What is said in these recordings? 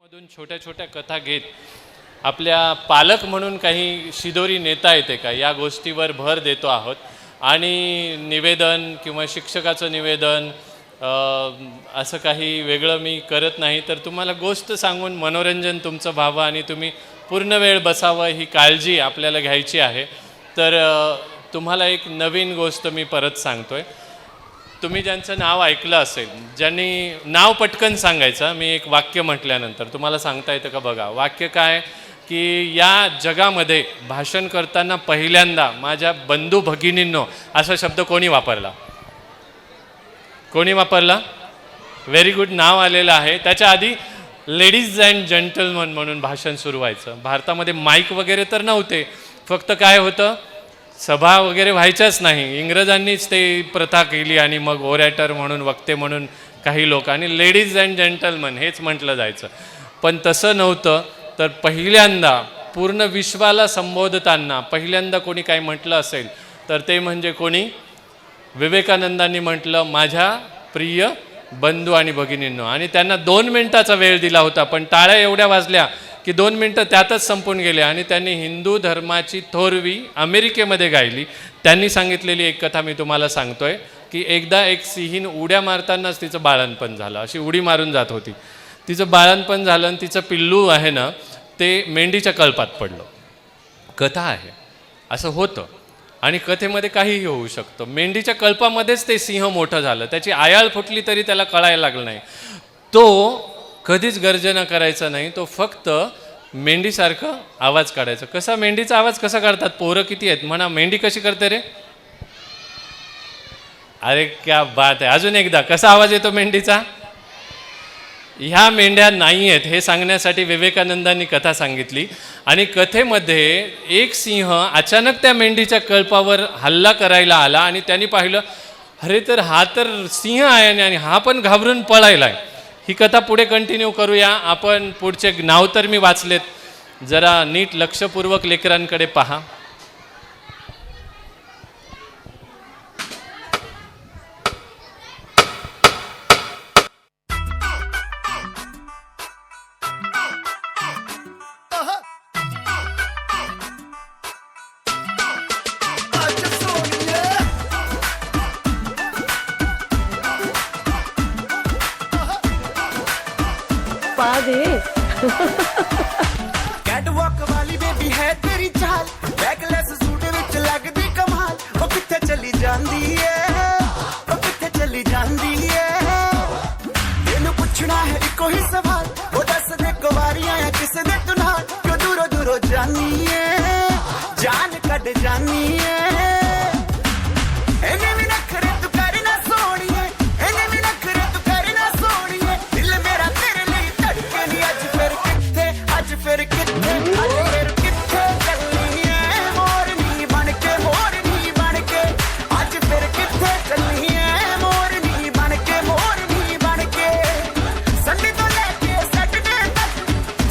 मधून छोट्या छोट्या कथा घेत आपल्या पालक म्हणून काही शिदोरी नेता येते का या गोष्टीवर भर देतो आहोत. आणि निवेदन किंवा शिक्षकाचं निवेदन असं काही वेगळं मी करत नाही, तर तुम्हाला गोष्ट सांगून मनोरंजन तुमचं व्हावं आणि तुम्ही पूर्ण वेळ बसावं ही काळजी आपल्याला घ्यायची आहे. तर तुम्हाला एक नवीन गोष्ट मी परत सांगतोय. तुम्ही ज्यांचं नाव ऐकलं असेल, ज्यांनी नाव पटकन सांगायचं, मी एक वाक्य म्हटल्यानंतर तुम्हाला सांगता येतं का बघा. वाक्य काय की या जगामध्ये भाषण करताना पहिल्यांदा माझ्या बंधू भगिनींनो असा शब्द कोणी वापरला? कोणी वापरला? व्हेरी गुड, नाव आलेलं आहे. त्याच्या आधी लेडीज अँड जेंटलमन म्हणून भाषण सुरू व्हायचं. भारतामध्ये माईक वगैरे तर नव्हते, फक्त काय होतं, सभा वगैरे व्हायच्याच नाही. इंग्रजांनीच ते प्रथा केली आणि मग ओरॅटर म्हणून, वक्ते म्हणून काही लोकांनी लेडीज अँड जेंटलमन हेच म्हटलं जायचं. पण तसं नव्हतं. तर पहिल्यांदा पूर्ण विश्वाला संबोधताना पहिल्यांदा कोणी काय म्हटलं असेल तर ते म्हणजे कोणी? विवेकानंदांनी म्हटलं, माझ्या प्रिय बंधू आणि भगिनींनो. आणि त्यांना 2 मिनिटाचा वेळ दिला होता, पण टाळ्या एवढ्या वाजल्या की 2 मिनटं त्यातच संपून गेले. आणि त्यांनी हिंदू धर्माची थोरवी अमेरिकेमध्ये गायली. त्यांनी सांगितलेली एक कथा मी तुम्हाला सांगतोय की एकदा एक सिंहीण उड्या मारतानाच तिचं बाळंतपण झालं. अशी उडी मारून जात होती, तिचं बाळंतपण झालं आणि तिचं पिल्लू आहे ना ते मेंढीच्या कळपात पडलं. कथा आहे, असं होतं. आणि कथेमध्ये काहीही होऊ शकतं. मेंढीच्या कळपामध्येच ते सिंह मोठं झालं. त्याची आयाळ फुटली तरी त्याला कळायला लागलं नाही. तो कधीच गर्जना करायचा नाही, तो फक्त मेंढीसारखं आवाज काढायचा. कसा मेंढीचा आवाज कसा काढतात? पोरं किती आहेत म्हणा, मेंढी कशी करते रे? अरे क्या बात आहे. अजून एकदा, कसा आवाज येतो मेंढीचा? ह्या मेंढ्या नाही आहेत हे सांगण्यासाठी विवेकानंदांनी कथा सांगितली. आणि कथेमध्ये एक सिंह अचानक त्या मेंढीच्या कळपावर हल्ला करायला आला आणि त्यांनी पाहिलं, अरे तर हा तर सिंह आहे आणि हा पण घाबरून पळायलाय. ही कथा पुढे कंटिन्यू करूया आपण. पुढचे नाव तर मी वाचलेत, जरा नीट लक्षपूर्वक लेकरांकडे पहा. कैटवॉक वाली बेबी है तेरी चाल, बैकलेस सूट विच लगदी कमाल. ओ किथे चली जांदी है, ओ किथे चली जांदी है. तेनू पुछना है इको ही सवाल, ओ दस दे कुवारियां है किस दे तू नाल. क्यों दूरों दूरों जानी है, जान कट जानी है. एने भी नखरे तू करना सोनिए, एने भी नखरे तू करना सोनिए. दिल मेरा तेरे लिए धड़के नी. अज फिर किथे, अज फिर किथे, अज फिर किथे चलनी है मोरनी बनके, मोरनी बनके. अज फिर किथे चलनी है मोरनी बनके, मोरनी बनके. संडे तो लेके सैटरडे तक,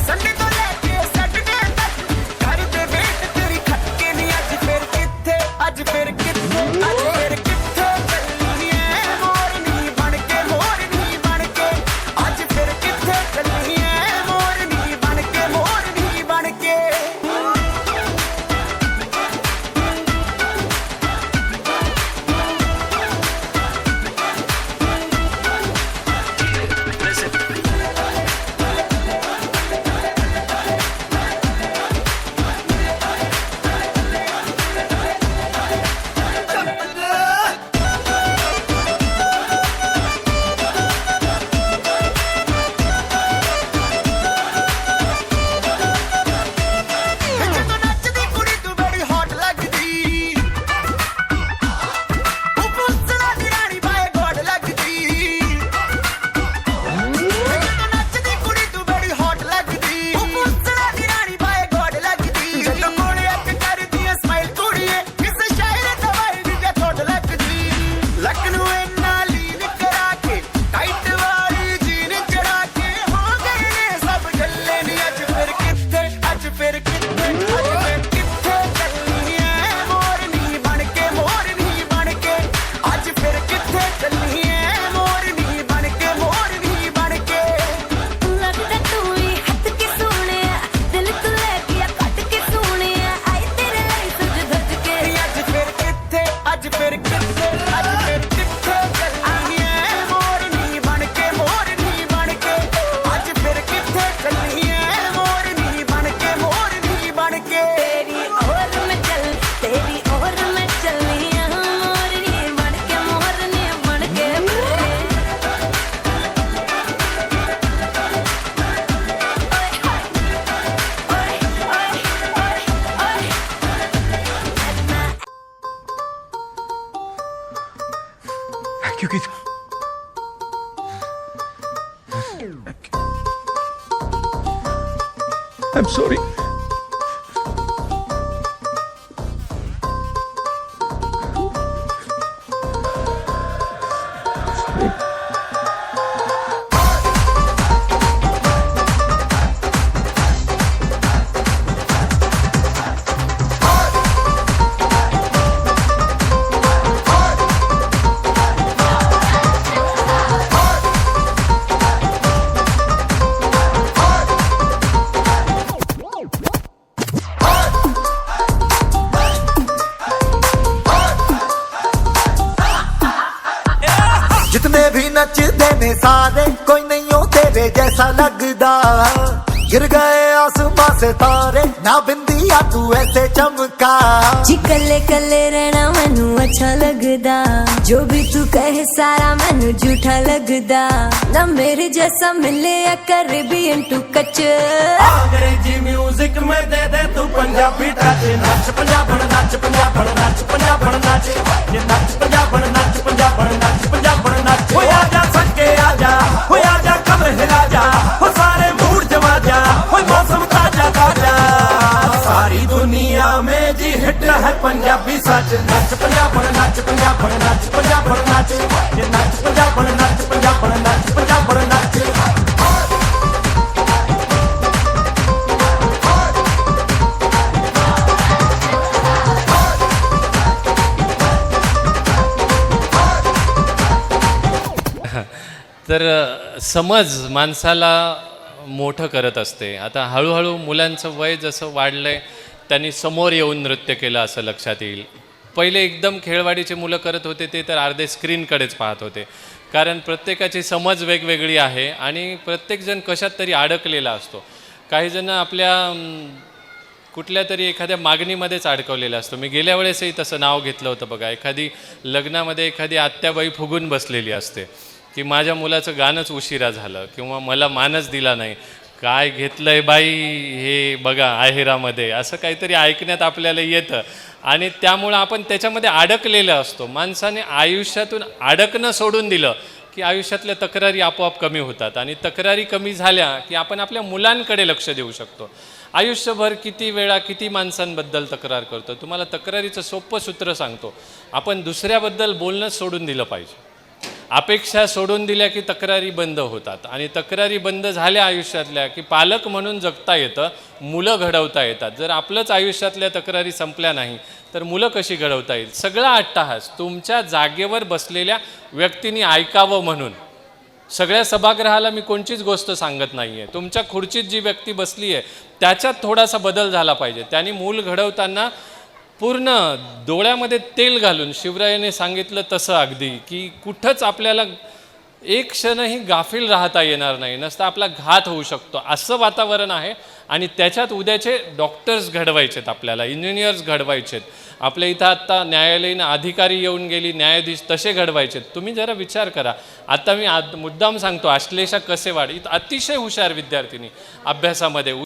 संडे तो लेके सैटरडे तक कर दे वेट तेरी खटके नी. अज फिर किथे, I'm sorry. जितने भी नचते ने सारे कोई नहीं हो तेरे जैसा लगदा गिर गए आसमां से तारे ना बिंदिया तू ऐसे चमका जी कल्ले कल्ले रहना मैनू अच्छा लगदा जो भी तू कहे सारा मैनू झूठा लगदा ना मेरे जैसा मिले या कर भी इंटू कच अंग्रेजी म्यूजिक में दे तू पंजाबी टच नच पंजाबण नच पंजाबण नच पंजाबण नच ये नच पंजाबण नच पंजाबण नच पंजाबण नच हो आजा सके आजा हो आजा कमर हिला जा हो सारे मूड जमा जा हो मौसम ताजा ताजा सारी दुनिया में जी हिट है पंजाबी सच नच पंजाबण नच पंजाबण नच पंजाबण नच ये नच पंजाबण नच पंजाबण नच पंजाबण नच तर समज माणसाला मोठं करत असते. आता हळूहळू मुलांचं वय जसं वाढलं आहे त्यांनी समोर येऊन नृत्य केलं असं लक्षात येईल. पहिले एकदम खेळवाडीचे मुलं करत होते ते तर अर्धे स्क्रीनकडेच पाहत होते, कारण प्रत्येकाची समज वेगवेगळी आहे आणि प्रत्येकजण कशात तरी अडकलेला असतो. काहीजण आपल्या कुठल्या तरी एखाद्या मागणीमध्येच अडकवलेला असतो. मी गेल्या वेळेसही तसं नाव घेतलं होतं बघा. एखादी लग्नामध्ये एखादी आत्याबाई फुगून बसलेली असते की माझ्या मुलाचं गाणंच उशिरा झालं किंवा मला मानच दिला नाही, काय घेतलंय बाई हे बघा आहेरामध्ये, असं काहीतरी ऐकण्यात आपल्याला येतं आणि त्यामुळं आपण त्याच्यामध्ये अडकलेलं असतो. माणसाने आयुष्यातून अडकणं सोडून दिलं की आयुष्यातल्या तक्रारी आपोआप कमी होतात आणि तक्रारी कमी झाल्या की आपण आपल्या मुलांकडे लक्ष देऊ शकतो. आयुष्यभर किती वेळा किती माणसांबद्दल तक्रार करतो. तुम्हाला तक्रारीचं सोपं सूत्र सांगतो, आपण दुसऱ्याबद्दल बोलणंच सोडून दिलं पाहिजे. अपेक्षा सोडून दिल्या की तक्रारी बंद होतात आणि तक्रारी बंद झाल्या आयुष्यातल्या की पालक म्हणून जगता येतं, मुलं घडवता येतात. जर आपलंच आयुष्यातल्या तक्रारी संपल्या नाही तर मुलं कशी घडवता येईल. सगळा अट्टाहास तुमच्या जागेवर बसलेल्या व्यक्तींनी ऐकावं म्हणून. सगळ्या सभागृहाला मी कोणतीच गोष्ट सांगत नाही आहे. तुमच्या खुर्चीत जी व्यक्ती बसली आहे त्याच्यात थोडासा बदल झाला पाहिजे. त्यांनी मूल घडवताना पूर्ण डोळ्यामध्ये तेल घालून शिवरायाने सांगितलं तसं अगदी की कुठंच आपल्याला एक क्षणही गाफील राहता येणार नाही, नसता आपला घात होऊ शकतो असं वातावरण आहे. आणि त्याच्यात उद्याचे डॉक्टर्स घडवायचेत, आपल्याला इंजिनियर्स घडवायचेत. आपल्या इथं आत्ता न्यायालयीन अधिकारी येऊन गेली, न्यायाधीश तसे घडवायचेत. तुम्ही जरा विचार करा. आता मी मुद्दाम सांगतो, आश्लेषा कसेवाड इथं अतिशय हुशार विद्यार्थिनी अभ्यासामध्ये.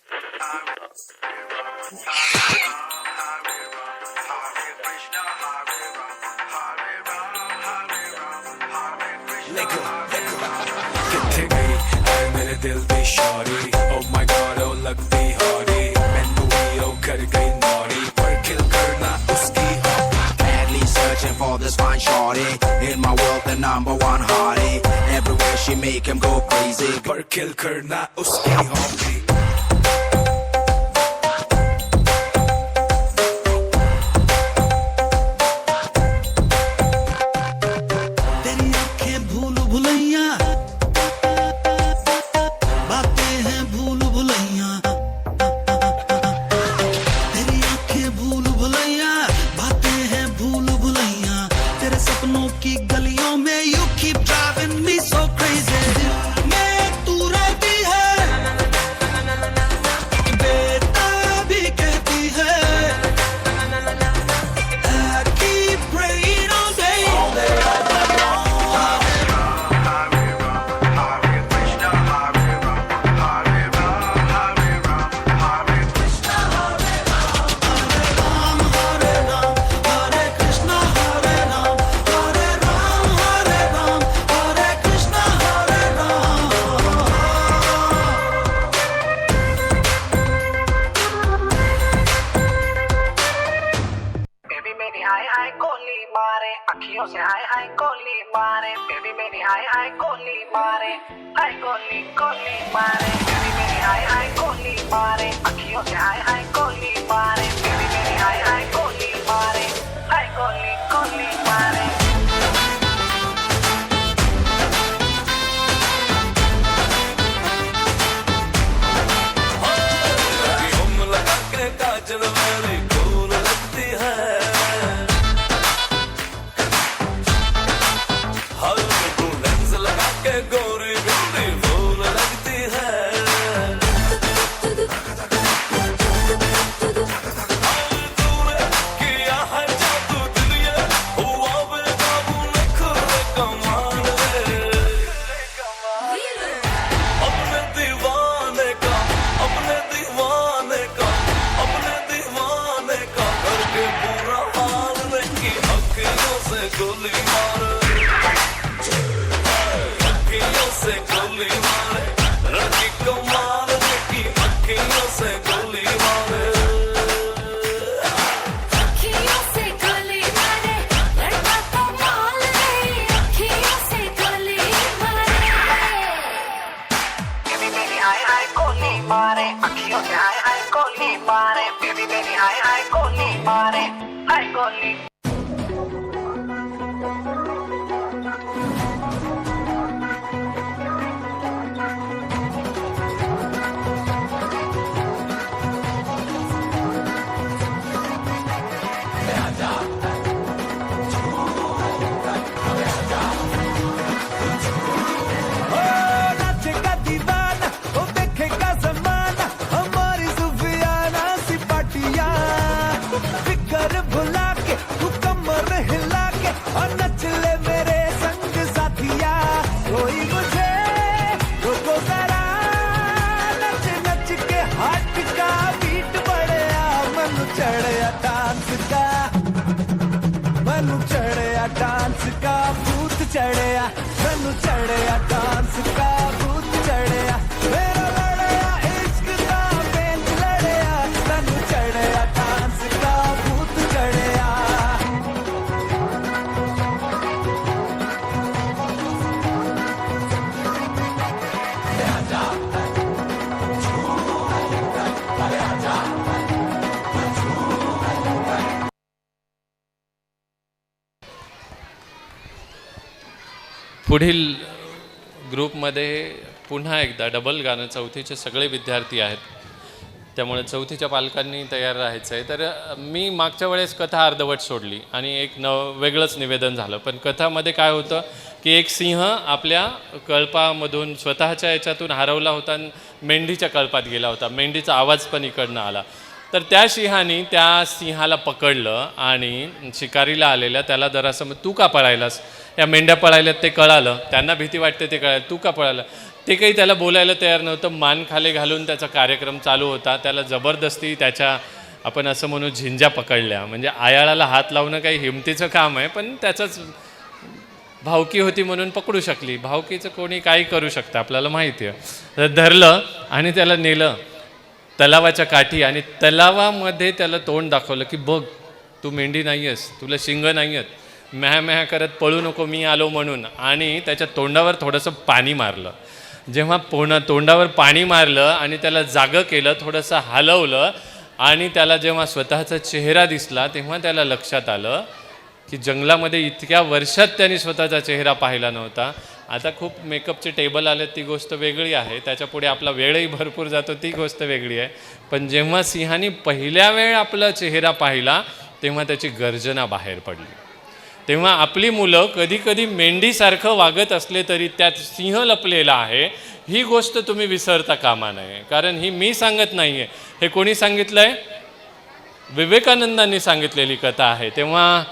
किथे गई ऐ मेरे दिल दी शारी, oh my god oh लगती हारी, मैनू ही oh कर गई नारी, पर किल करना उसकी hobby. Madly searching for this fine shorty, in my world the number one hottie, everywhere she make him go crazy. पर किल करना उसकी हॉबी. तेरी आंखें भूल भुलैया, बातें हैं भूल भुलैया. तेरी आंखें भूल भुलैया, बातें हैं भूल भुलैया. तेरे सपनों की गलियों में you keep driving me so crazy. मैं तू रहती है मेरी हाय हाय गोली मारे, हाय गोली गोली मारे, मेरी मेरी हाय हाय गोली मारे, अखियों से हाय हाय गोली मारे, मेरी मेरी हाय हाय गोली मारे, हाय गोली गोली मारे। हम लगा के काजल मेरी फूल लगती है, हर तू लेंस लगा के गोरी बिंदी फूल लगती है, तूने किया है जादू दुनिया हुआ बेकाबू नखरे कमाल रे, अपने दीवाने का अपने दीवाने का अपने दीवाने का करके बुरा हाल रे की अखियों से गोली मारे, अखियों से गोली मारे, लड़की को मार रे की अखियों से गोली मारे। अखियों से गोली मारे, लड़का कमाल रे, अखियों से गोली मारे। मेरी मेरी हाय हाय गोली मारे, अखियों से हाय हाय गोली मारे, मेरी मेरी हाय हाय गोली मारे, हाय गोली। नाचेगा दीवाना, वो देखेगा जमाना, हमारी सुफियाना सी पाटिया, फिकर भुला के तू कमर हिला के और नच ले मेरे संग साथिया, कोई मुझे रोको जरा, नच नच के हाथ का बीट बढ़िया, मन चढ़िया डांस का, मनु चढ़िया डांस का भूत चढ़िया, मनु चढ़िया डांस का भूत चढ़िया, मेरा लड़िया इश्क का बेंच लड़िया, मनु चढ़िया डांस का भूत चढ़िया। पुढील ग्रुपमध्ये पुन्हा एकदा डबल गाणं, चौथीचे सगळे विद्यार्थी आहेत, त्यामुळे चौथीच्या पालकांनी तयार राहायचं आहे. तर मी मागच्या वेळेस कथा अर्धवट सोडली आणि एक वेगळंच निवेदन झालं. पण कथामध्ये काय होतं की एक सिंह आपल्या कळपामधून स्वतःच्या याच्यातून हरवला होता आणि मेंढीच्या कळपात गेला होता. मेंढीचा आवाज पण इकडनं आला. तर त्या सिंहाने त्या सिंहाला पकडलं आणि शिकारीला आलेल्या त्याला जरासं, मग तू का पळायलास, या मेंढ्या पळायल्यात ते कळालं, त्यांना भीती वाटते ते कळालं, तू का पळाला, ते काही त्याला बोलायला तयार नव्हतं. मान खाली घालून त्याचा कार्यक्रम चालू होता. त्याला जबरदस्ती त्याच्या आपण असं म्हणू झिंज्या पकडल्या. म्हणजे आयाळाला हात लावणं काही हिमतीचं काम आहे, पण त्याचंच भावकी होती म्हणून पकडू शकली. भावकीचं कोणी काही करू शकतं आपल्याला माहिती आहे. तर धरलं आणि त्याला नेलं तलावाच्या काठी आणि तलावामध्ये त्याला तोंड दाखवलं की बघ तू मेंढी नाही आहेस, तुला शिंग नाही आहेत, म्या म्या करत पळू नको मी आलो म्हणून. आणि त्याच्या तोंडावर थोडंसं पाणी मारलं. जेव्हा तोंडावर पाणी मारलं आणि त्याला जागं केलं, थोडंसं हलवलं आणि त्याला जेव्हा स्वतःचा चेहरा दिसला तेव्हा त्याला लक्षात आलं की जंगलामध्ये इतक्या वर्षात त्यांनी स्वतःचा चेहरा पाहिला नव्हता. आता खूप मेकअपचे टेबल आले ती गोष्ट वेगळी आहे, त्याच्यापुढे आपला वेळही भरपूर जातो ती गोष्ट वेगळी आहे. पण जेव्हा सिंहाने पहिल्या वेळ आपला चेहरा पाहिला तेव्हा त्याची गर्जना बाहेर पडली. तेव्हा आपली मुलं कधी कधी मेंढीसारखं वागत असले तरी त्यात सिंह लपलेला आहे ही गोष्ट तुम्ही विसरता कामा नये. कारण ही मी सांगत नाही आहे, हे कोणी सांगितलं आहे, विवेकानंदांनी सांगितलेली कथा आहे. तेव्हा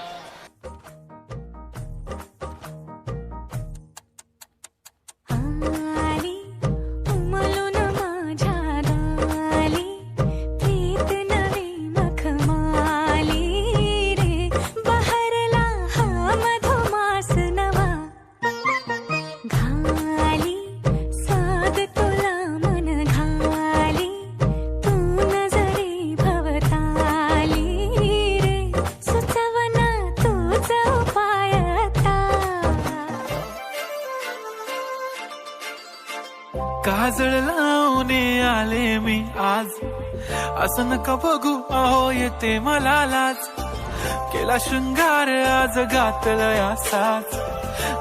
आज. असं नका बघू अहो येते मला लाज. केला शृंगार आज घातलंय असाच.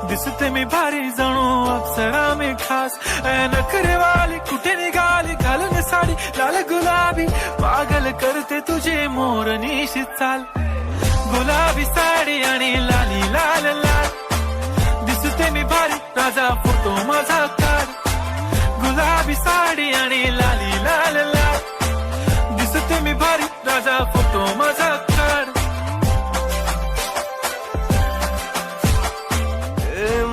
दिसते मी भारी जणू अप्सरा मी खास. नखरेवाली कुठे निघाली घालून साडी लाल गुलाबी. पागल करते तुझे मोरनीशी चाल. गुलाबी साडी आणि लाली लाल लाल. दिसते मी भारी राजा फोटो माझा काढ. गुलाबी साडी आणि लाली लाल लाल. दिसते मी भारी राजा फोटो माझा काढ.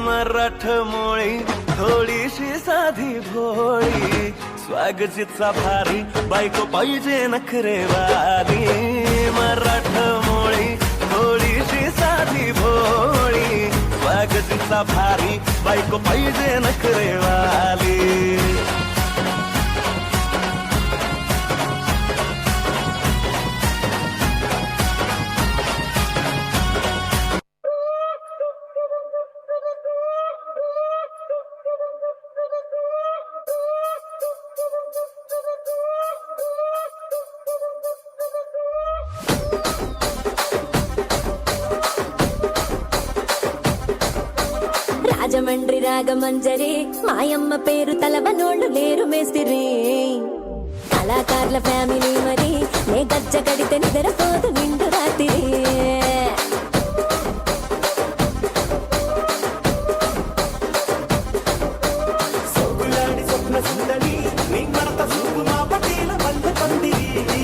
मराठमोळी थोडीशी साधी भोळी. स्वागतीचा भारी बायको पाहिजे नखरेवाली. मराठमोळी थोडीशी साधी भोळी. स्वागतीचा भारी बायको पाहिजे नखरेवाली. రాజమండ్రి రాగమంజరి మాయమ్మ పేరు తలవనోళ్ళు లేరు మేస్తిరి. కళాకారుల ఫ్యామిలీ మరి నే గజ్జ కడితే నిద్రపోదు నిండు రాత్రి. సోగులాడి స్వప్న సుందరి నీ మరత చూపు మా పటేల వల్ల పందిరి.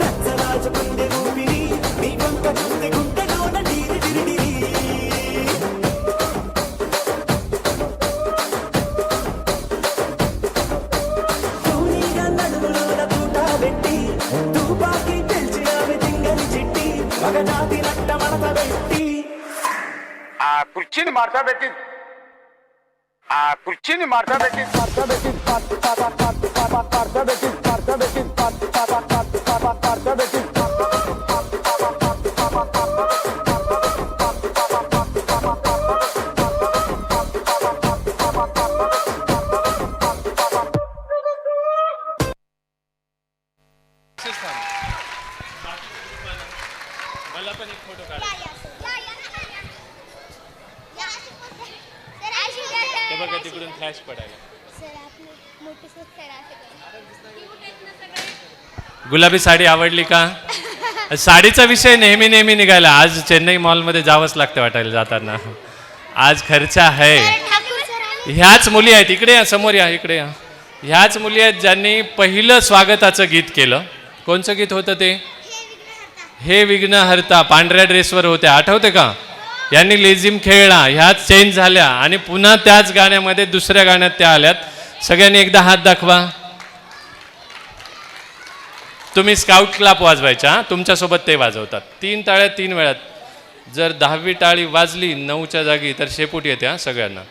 రచ్చరాజ పందె రూపిణి నీ వంక గుండె గుండెలోన డీరి డిరిడిరి. ఆ కుర్చీని మార్చా పెట్టి मला पण एक फोटो काढा. ते बघा तिकडून फ्लॅश पडायला. गुलाबी साडी आवडली का? साडीचा विषय नेहमी नेहमी निघाला. आज चेन्नई मॉलमध्ये जावंच लागतं वाटायला जाताना. आज खर्च आहे. ह्याच मुली आहेत, इकडे या, समोर या, इकडे या. ह्याच मुली आहेत ज्यांनी पहिलं स्वागताचं गीत केलं. कोणचं गीत होतं ते? हे विघ्नहर्ता. पांढऱ्या ड्रेसवर होत्या, आठवते का? यांनी लेझिम खेळला, ह्याच चेंज झाल्या आणि पुन्हा त्याच गाण्यामध्ये दुसऱ्या गाण्यात त्या आल्यात. सगळ्यांनी एकदा हात दाखवा. तुम्ही स्काउट क्लाप वाजवायच्या, तुमच्यासोबत ते वाजवतात. 3 टाळ्या 3 वेळात. जर 10वी टाळी वाजली 9च्या जागी तर शेपूट येते सगळ्यांना.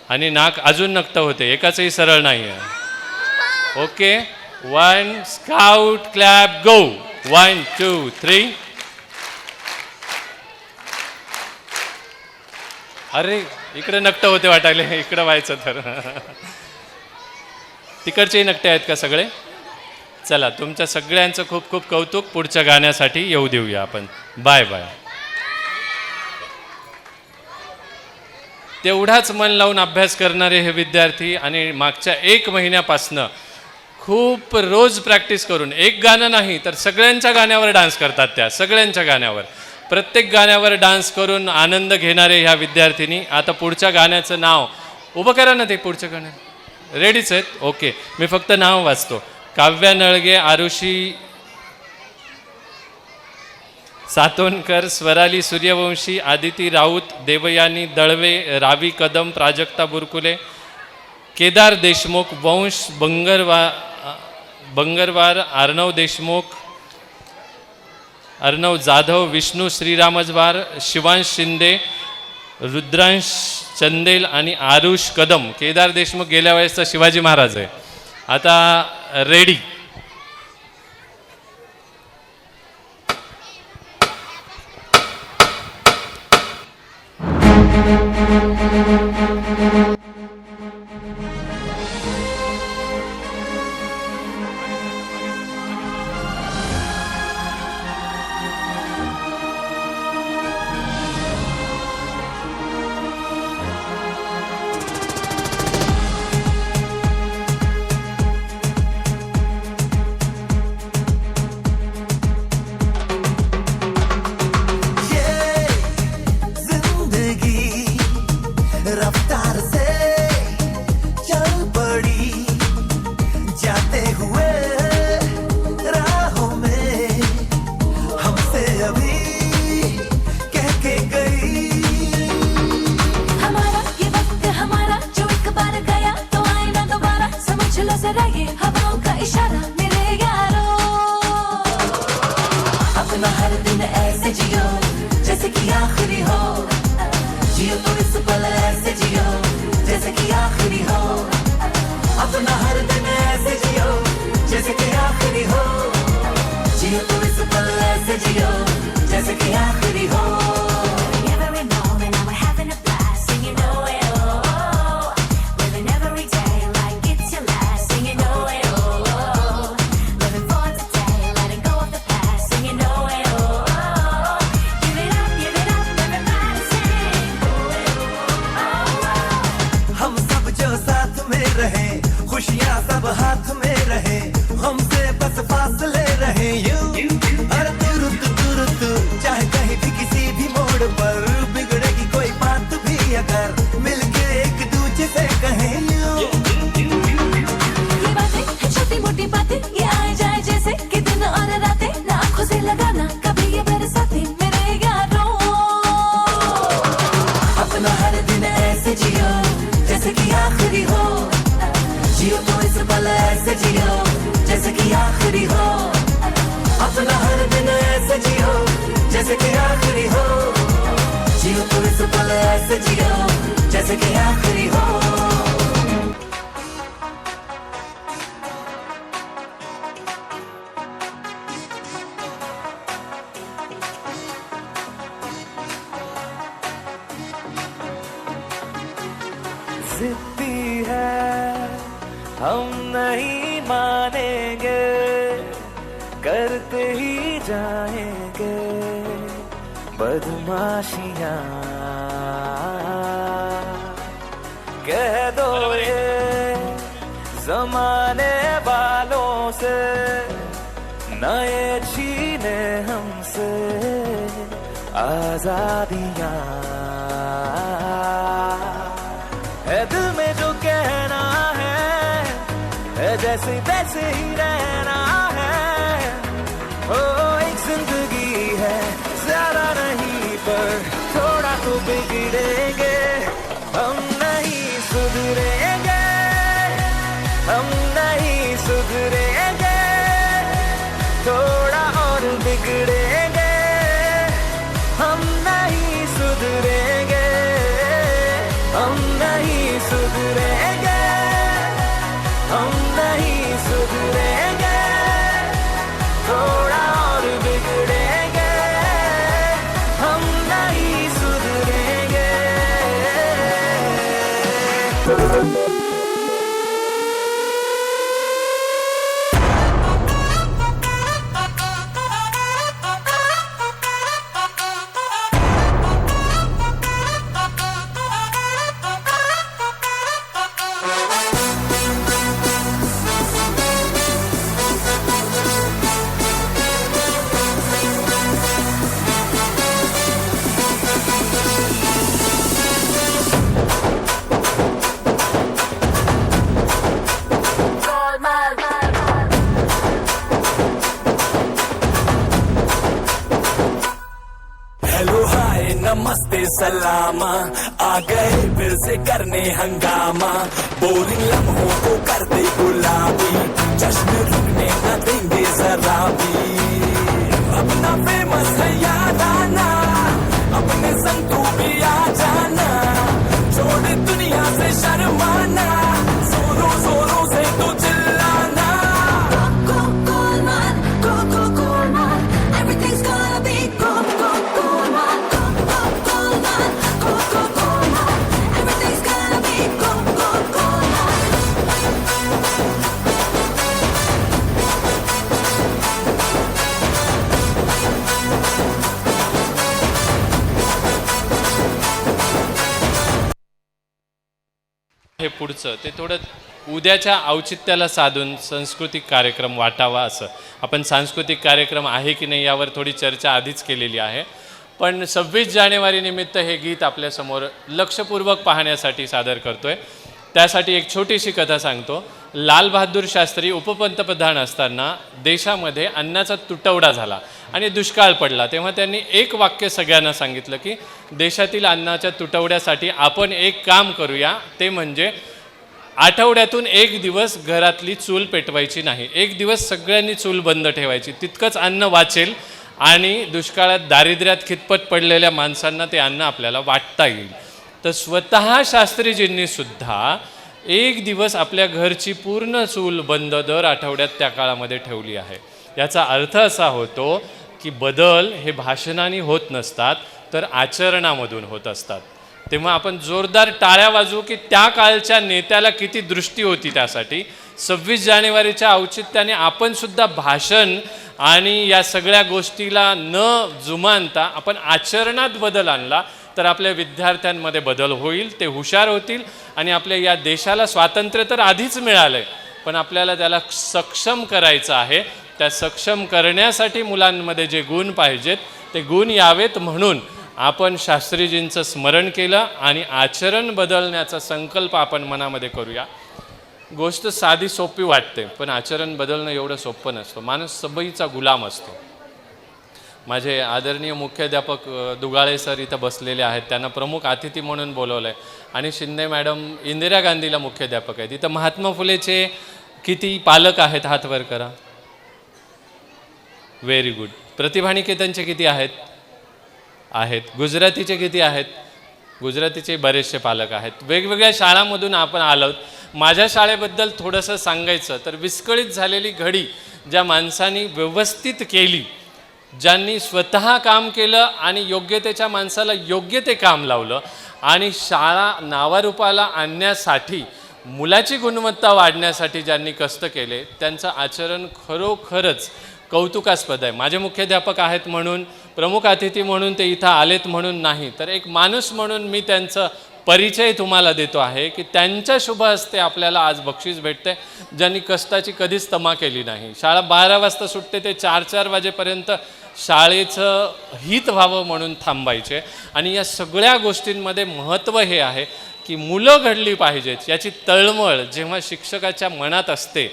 आणि नाक अजून नक्त होते, एकाचंही सरळ नाही आहे. ओके, 1 स्काउट क्लॅप गो. 1 2 3. अरे इकडे नकट होते वाटायले, इकडं व्हायचं तर. तिकडचेही नकटे आहेत का सगळे? चला, तुमच्या सगळ्यांचं खूप खूप कौतुक. पुढच्या गाण्यासाठी येऊ देऊया आपण. Bye bye. तेवढाच मन लावून अभ्यास करणारे हे विद्यार्थी आणि मागच्या 1 महिन्यापासनं खूप रोज प्रॅक्टिस करून, एक गाणं नाही तर सगळ्यांच्या गाण्यावर डान्स करतात. त्या सगळ्यांच्या गाण्यावर, प्रत्येक गाण्यावर डान्स करून आनंद घेणारे ह्या विद्यार्थिनी. आता पुढच्या गाण्याचं नाव उभं करा ना. ते पुढचं गाणं रेडीच आहेत? ओके, मी फक्त नाव वाचतो. काव्या नळगे, आरुषी सातोनकर, स्वराली सूर्यवंशी, आदिती राऊत, देवयानी दळवे, रावी कदम, प्राजक्ता बुरकुले, केदार देशमुख, वंश बंगरवार, अर्णव देशमुख, अर्णव जाधव, विष्णू श्रीरामजवार, शिवांश शिंदे, रुद्रांश चंदेल आणि आरुष कदम. केदार देशमुख गेल्या वेळेसचा शिवाजी महाराज आहे. आता रेडी. जियो जैसे कि आखिरी हो every moment now we're having a blast singing oh eh, oh oh living every day like it's your last singing oh eh, oh oh living for today letting go of the past singing oh eh, oh oh give it up everybody sing oh eh, oh oh हम सब जो साथ में रहे खुशियाँ सब हाथ में रहे हमसे बस फासले रहे यूं अरे तुरंत चाहे कहीं भी किसी भी मोड़ पर बिगड़ेगी कोई बात भी अगर मिलके एक दूजे से कहें यूं ये बातें हैं छोटी मोटी बातें ये आए जाए जैसे कि दिन और रातें ना आँखों से लगाना कभी ये बरसाते मेरे यारों अपना हर दिन ऐसे जियो जैसे कि आखिरी हो जियो तो इस पल ऐसे जियो जैसे कि आखिरी हो अपना हर दिन ऐसे जियो जैसे कि आखिरी हो जियो तो इस पल ऐसे जियो जैसे कि आखिरी हो जिद्दी है हम नहीं मानेंगे करते ही जाएंगे बदमाशियाँ कह दो ये जमाने वालों से नए छीने हमसे आजादियाँ है दिल में जो कहना है जैसे तैसे ही रहना है ओ एक जिंदगी है ज्यादा नहीं पर थोड़ा तो बिगड़ेंगे हम नहीं सुधरेंगे हम नहीं सुधरेंगे थोड़ा और बिगड़ेंगे हम नहीं सुधरेंगे हम नहीं सुधरेंगे हम नहीं सुधरेंगे थोड़ा और बिगड़ेंगे हम नहीं सुधरेंगे हेलो हाय नमस्ते सलामा आ गए फिर से करने हंगामा बोरिंग लम्हों को कर दे गुलाबी जश्न रुकने न देंगे जरा भी अपना फेमस है याद आना अपने संग तू भी आ जाना छोड़ दुनिया से शर्माना जोरों जोरों से तू चिल्लाना cool man everything's gonna be cool man cool man everything's gonna be cool man हे पुढचं ते थोडं उद्याच्या औचित्याला साधून सांस्कृतिक कार्यक्रम वाटावा असं आपण सांस्कृतिक कार्यक्रम आहे की नाही यावर थोडी चर्चा आधीच केलेली आहे पण 26 जानेवारी निमित्त हे गीत आपल्यासमोर लक्षपूर्वक पाहण्यासाठी सादर करतोय त्यासाठी एक छोटीशी कथा सांगतो लाल बहादूर शास्त्री उपपंतप्रधान असताना देशामध्ये अन्नाचा तुटवडा झाला आणि दुष्काळ पडला तेव्हा त्यांनी एक वाक्य सगळ्यांना सांगितलं की देशातील अन्नाच्या तुटवड्यासाठी आपण एक काम करूया ते म्हणजे आठवड्यातून एक दिवस घरातली चूल पेटवायची नाही एक दिवस सगळ्यांनी चूल बंद ठेवायची तितकंच अन्न वाचेल आणि दुष्काळात दारिद्र्यात खितपत पडलेल्या माणसांना ते अन्न आपल्याला वाटता येईल तर स्वतः शास्त्रीजींनी सुद्धा एक दिवस आपल्या घरची पूर्ण चूल बंद दर आठवड्यात त्या काळामध्ये ठेवली आहे याचा अर्थ असा होतो की बदल हे भाषणाने होत नसतात तर आचरणामधून होत असतात. तेव्हा आपण जोरदार टाळ्या वाजवू की त्या काळच्या नेत्याला किती दृष्टी होती त्यासाठी. 26 जानेवारीच्या औचित्याने आपण सुद्धा भाषण आणि या सगळ्या गोष्टीला न जुमानता आपण आचरणात बदल आणला तर आपल्या विद्यार्थ्यांमध्ये बदल होईल, ते हुशार होतील आणि आपल्या या देशाला स्वातंत्र्य तर आधीच मिळालं आहे, पण आपल्याला त्याला सक्षम करायचं आहे. त्या सक्षम करण्यासाठी मुलांमध्ये जे गुण पाहिजेत ते गुण यावेत म्हणून आपण शास्त्रीजींचं स्मरण केलं आणि आचरण बदलण्याचा संकल्प आपण मनामध्ये करूया. गोष्ट साधी सोपी वाटते, पण आचरण बदलणं एवढं सोपं नसतं. माणूस सवयीचा गुलाम असतो. माझे आदरणीय मुख्याध्यापक दुगाळे सर इथं बसलेले आहेत, त्यांना प्रमुख अतिथी म्हणून बोलवलं आहे. आणि शिंदे मॅडम इंदिरा गांधीला मुख्याध्यापक आहेत. इथं महात्मा फुलेचे किती पालक आहेत? हात वर करा. Very good. प्रतिभा निकेतनचे किती आहेत? गुजरातीचे किती आहेत? गुजरातीचे बरेचसे पालक आहेत. वेगवेगळ्या शाळांमधून आपण आलोत. माझ्या शाळेबद्दल थोडंसं सांगायचं तर विस्कळीत झालेली घडी ज्या माणसांनी व्यवस्थित केली, ज्यांनी स्वतः काम केलं आणि योग्यतेच्या माणसाला योग्य ते काम लावलं आणि शाळा नावारूपाला आणण्यासाठी, मुलाची गुणवत्ता वाढण्यासाठी ज्यांनी कष्ट केले, त्यांचं आचरण खरोखरच कौतुकास्पद आहे. माझे मुख्याध्यापक आहेत म्हणून, प्रमुख अतिथी म्हणून ते इथं आलेत म्हणून नाही, तर एक माणूस म्हणून मी त्यांचं परिचय तुम्हाला देतो आहे की त्यांच्या शुभ हस्ते आपल्याला आज बक्षीस भेटते, ज्यांनी कष्टाची कधीच तमा केली नाही. शाळा 12 वाजता सुटते, ते 4-4 वाजेपर्यंत शाळेचं हित व्हावं म्हणून थांबायचे. आणि या सगळ्या गोष्टींमध्ये महत्त्व हे आहे की मुलं घडली पाहिजेत. याची तळमळ जेव्हा शिक्षकाच्या मनात असते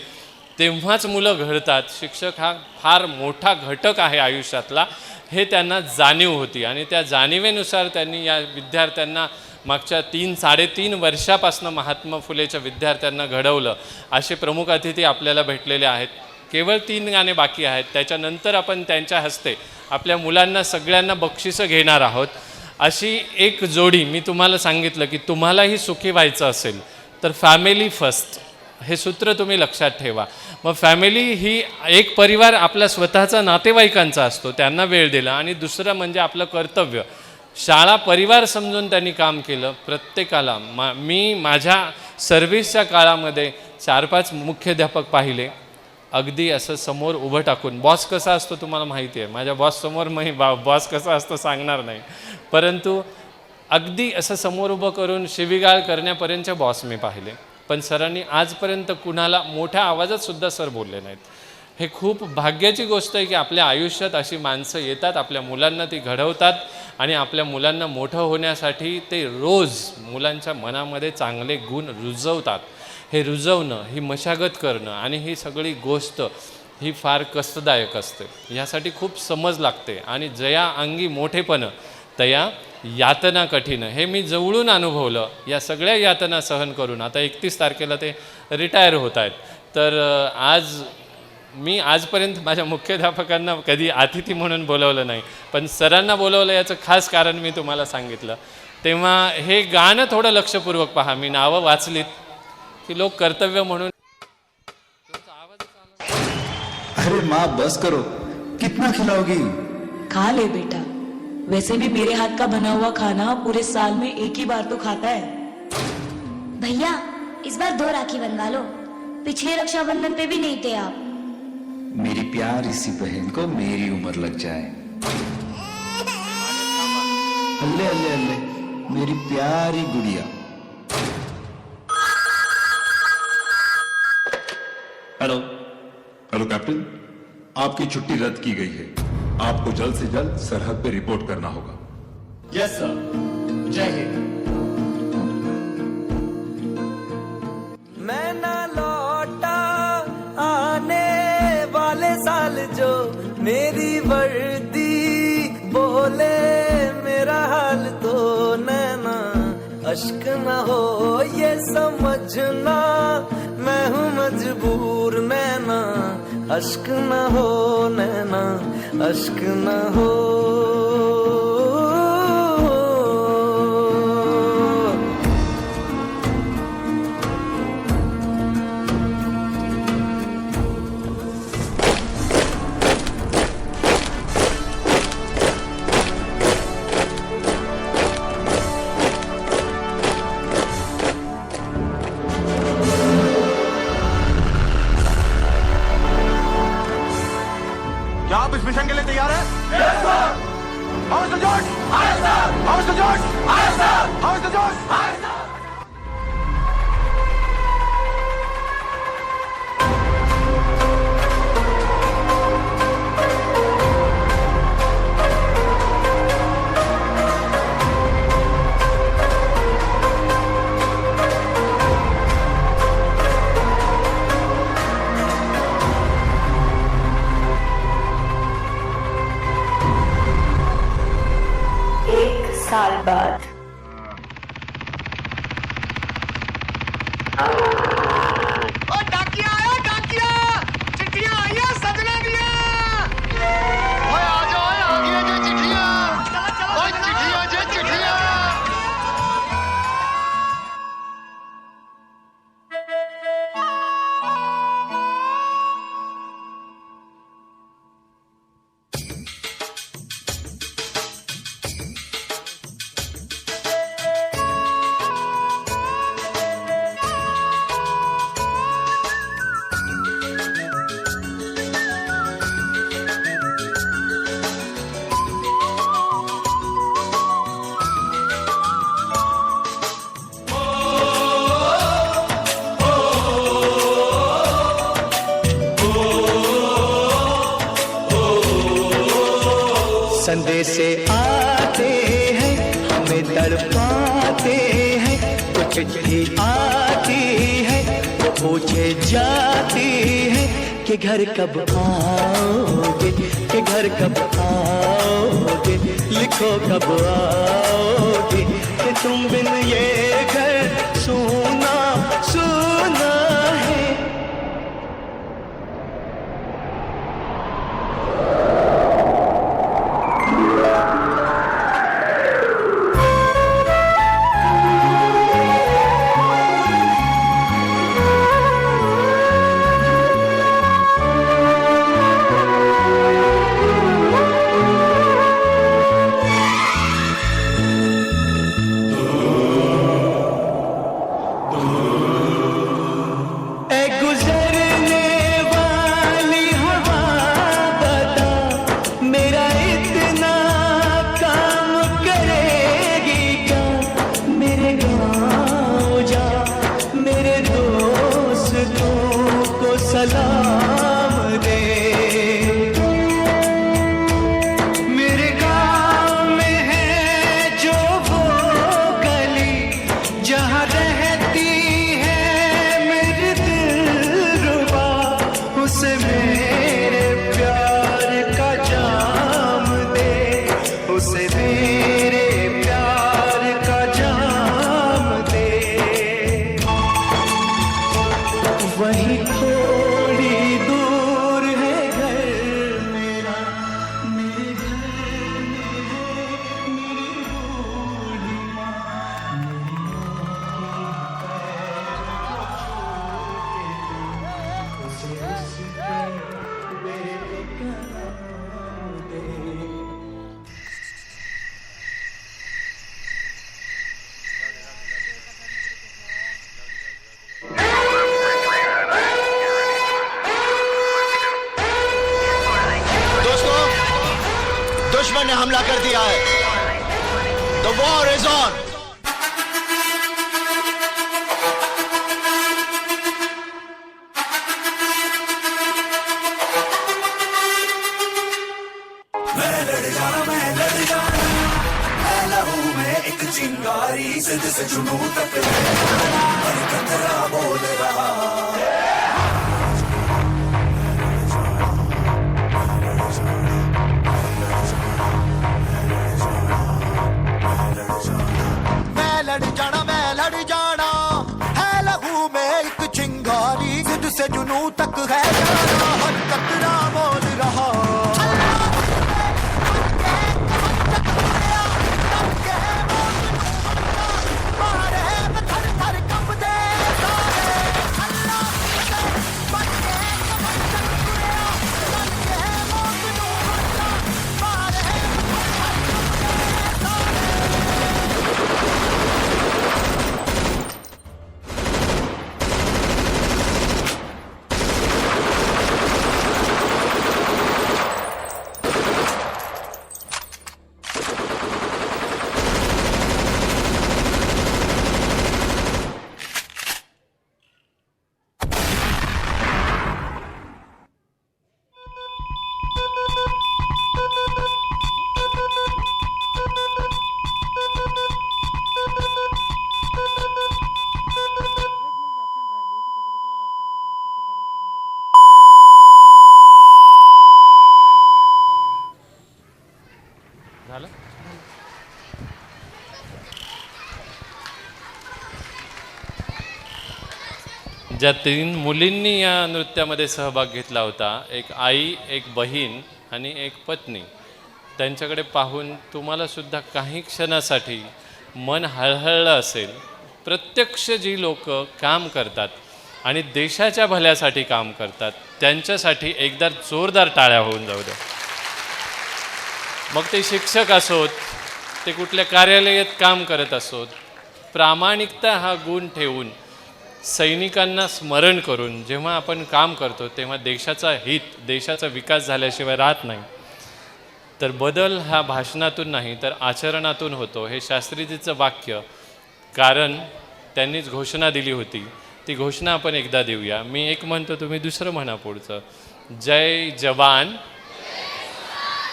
तेव्हाच मुलं घडतात. शिक्षक हा फार मोठा घटक आहे आयुष्यातला, हे त्यांना जाणीव होती आणि त्या जाणीवेनुसार त्यांनी या विद्यार्थ्यांना मागच्या 3-3.5 वर्षापासून महात्मा फुलेच्या विद्यार्थ्यांना घडवलं. असे प्रमुख अतिथी आपल्याला भेटलेले आहेत. केवळ 3 गाणे बाकी आहेत, त्याच्यानंतर आपण त्यांच्या हस्ते आपल्या मुलांना सगळ्यांना बक्षिसं घेणार आहोत. अशी एक जोडी मी तुम्हाला सांगितलं की तुम्हालाही सुखी व्हायचं असेल तर फॅमिली फर्स्ट हे सूत्र तुम्ही लक्षात ठेवा. मग फॅमिली ही एक परिवार आपला स्वतःचा नातेवाईकांचा असतो, त्यांना वेळ दिला. आणि दुसरं म्हणजे आपलं कर्तव्य. शाळा परिवार समजून त्यांनी काम केलं. प्रत्येकाला मी माझ्या सर्व्हिसच्या काळामध्ये 4-5 मुख्याध्यापक पाहिले, अगदी असं समोर उभं टाकून. बॉस कसा असतो तुम्हाला माहिती आहे, माझ्या बॉससमोर मी बॉस कसा असतो सांगणार नाही, परंतु अगदी असं समोर उभं करून शिवीगाळ करण्यापर्यंतचे बॉस मी पाहिले. पण सरांनी आजपर्यंत कुणाला मोठ्या आवाजात सुद्धा सर बोलले नाहीत. हे खूप भाग्याची गोष्ट आहे की आपल्या आयुष्यात अशी माणसं येतात, आपल्या मुलांना ती घडवतात आणि आपल्या मुलांना मोठं होण्यासाठी ते रोज मुलांच्या मनामध्ये चांगले गुण रुजवतात. हे रुजवणं, ही मशागत करणं आणि ही सगळी गोष्ट ही फार कष्टदायक असते. ह्यासाठी खूप समज लागते आणि जया अंगी मोठेपणं तया यातना कठीण, हे मी जवळून अनुभवलं. या सगळ्या यातना सहन करून आता 31 तारखेला ते रिटायर होत आहेत. तर आज मी आजपर्यंत माझ्या मुख्याध्यापकांना कधी अतिथी म्हणून बोलवलं नाही, पण सरांना बोलवलं याचं खास कारण मी तुम्हाला सांगितलं. तेव्हा हे गाणं थोडं लक्षपूर्वक पहा. मी नावं वाचलीत की लोक कर्तव्य म्हणून. अरे माँ बस करो, कितना खिलाओगी? खा ले बेटा, वैसे भी मेरे हाथ का बना हुआ खाना पूरे साल में एक ही बार तो खाता है. भैया इस बार 2 राखी बनवा लो, पिछले रक्षाबंधन पे भी नहीं थे आप. मेरी प्यारी सी बहन को मेरी उम्र लग जाए. अल्ले अल्ले अल्ले, मेरी प्यारी गुड़िया. हेलो हेलो कैप्टन, आपकी छुट्टी रद्द की गई है. आपको जल्द से जल्द सरहद पे रिपोर्ट करना होगा. Yes sir. जय हिंद. मैं ना लौटा आने वाले साल जो मेरी वर्दी बोले मेरा हाल तो नैना अश्क न हो ये समझना मैं हूँ मजबूर नैना अश्क न हो नैना अश्क न हो. आप इस मिशन के लिए तैयार हैं? Yes sir. House the George? Hi sir. House the George? Hi sir. House the George? Hi sir. साल बाद डाकिया आया, डाकिया चिट्ठियां आई हैं सजना दिया। ओए आ जाओ, आ गई जे चिट्ठियां। ओए चिट्ठियां जे चिट्ठियां। संदेशे आते हैं हमें तड़पाते हैं, कुछ चिट्ठी आती है वो पूछे जाती है कि घर कब आओगे, कि घर कब आओगे, लिखो कब आओगे, कि तुम बिन ये घर सुना सुना है। सलाम दे, मेरे गाँव में है जो वो गली जहाँ रहती है मेरी दिलरुबा, उसे मेरे प्यार का जाम दे, उसे मेरे प्यार का जाम दे। वही थोड़ी दूर है घर मेरा, मेरे घर में है मेरी बूढ़ी माँ, उसे उसके बेटे का नाम दे। दुश्मन ने हमला कर दिया है। The war is on. मैं लड़ जाना, मैं लहू में एक चिंगारी, जिद से जुनून तक हर कतरा बोल रहा। मैं लड़ जाना, है लहू में एक चिंगारी, जिद से जुनून तक है जाना, हर कतरा बोल रहा। ज्या 3 मुलींनी या नृत्यामध्ये सहभाग घेतला होता, एक आई, एक बहीण आणि एक पत्नी, त्यांच्याकडे पाहून तुम्हालासुद्धा काही क्षणासाठी मन हळहळलं असेल. प्रत्यक्ष जी लोक काम करतात आणि देशाच्या भल्यासाठी काम करतात त्यांच्यासाठी एकदा जोरदार टाळ्या होऊन जाऊ द्या. मग ते शिक्षक असोत, ते कुठल्या कार्यालयात काम करत असोत, प्रामाणिकता हा गुण ठेवून सैनिकांना स्मरण करून जेव्हा आपण काम करतो तेव्हा देशाचा हित, देशाचा विकास झाल्याशिवाय राहत नाही. तर बदल हा भाषणातून नाही तर आचरणातून होतो, हे शास्त्रीजीचं वाक्य. कारण त्यांनीच घोषणा दिली होती, ती घोषणा आपण एकदा देऊया. मी एक म्हणतो, तुम्ही दुसरं म्हणा पुढचं. जय जवान.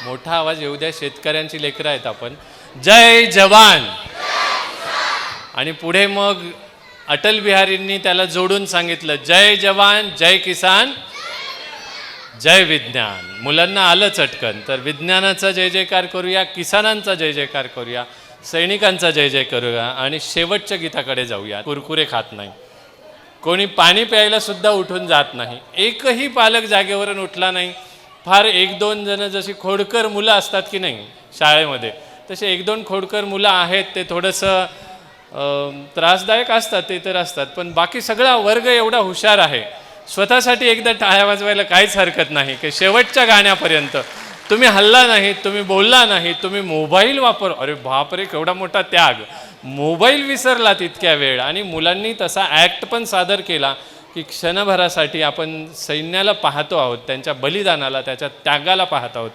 मोठा आवाज येऊ द्या, शेतकऱ्यांची लेकरं आहेत आपण. जय जवान. आणि पुढे मग अटल बिहारींनी त्याला जोडून सांगितलं, जय जवान, जय किसान, जय विज्ञान. मुलांना आलं चटकन. तर विज्ञानाचा जय जयकार करूया, किसानांचा जय जयकार करूया, सैनिकांचा जय जय करूया आणि शेवटच्या गीताकडे जाऊया. कुरकुरे खात नाही, कोणी पाणी प्यायला सुद्धा उठून जात नाही, एकही पालक जागेवरून उठला नाही. फार 1-2 जण जशी खोडकर मुलं असतात की नाही शाळेमध्ये, तसे 1-2 खोडकर मुलं आहेत. ते थोडंसं त्रासदायक असतात, ते तर असतात, पण बाकी सगळा वर्ग एवढा हुशार आहे. स्वतःसाठी एकदा टाळ्या वाजवायला काहीच हरकत नाही की शेवटच्या गाण्यापर्यंत तुम्ही हल्ला नाहीत, तुम्ही बोलला नाहीत, तुम्ही मोबाईल वापर. अरे बापरे, केवढा मोठा त्याग. मोबाईल विसरला तितक्या वेळ. आणि मुलांनी तसा ॲक्ट पण सादर केला की क्षणभरासाठी आपण सैन्याला पाहतो आहोत, त्यांच्या बलिदानाला, त्याच्या त्यागाला पाहत आहोत.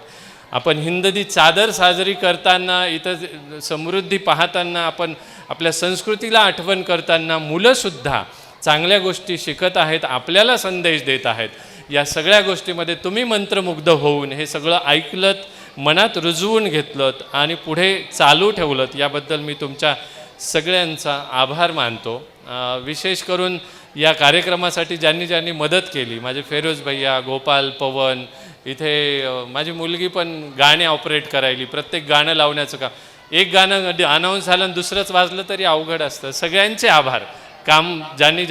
आपण हिंददी चादर साजरी करताना, इथं समृद्धी पाहताना, आपण आपल्या संस्कृतीला आठवण करताना मुलंसुद्धा चांगल्या गोष्टी शिकत आहेत, आपल्याला संदेश देत आहेत. या सगळ्या गोष्टीमध्ये तुम्ही मंत्रमुग्ध होऊन हे सगळं ऐकलत, मनात रुजवून घेतलत आणि पुढे चालू ठेवलत. याबद्दल मी तुमच्या सगळ्यांचा आभार मानतो. विशेष करून या कार्यक्रमासाठी ज्यांनी ज्यांनी मदत केली, माझे फेरोज भैया, गोपाल, पवन, इथे माझी मुलगी पण गाणे ऑपरेट करायली, प्रत्येक गाणं लावण्याचं काम. एक गाणं अनाऊन्स झालं आणि दुसरंच वाजलं तरी अवघड असतं. सगळ्यांचे आभार. काम ज्यांनी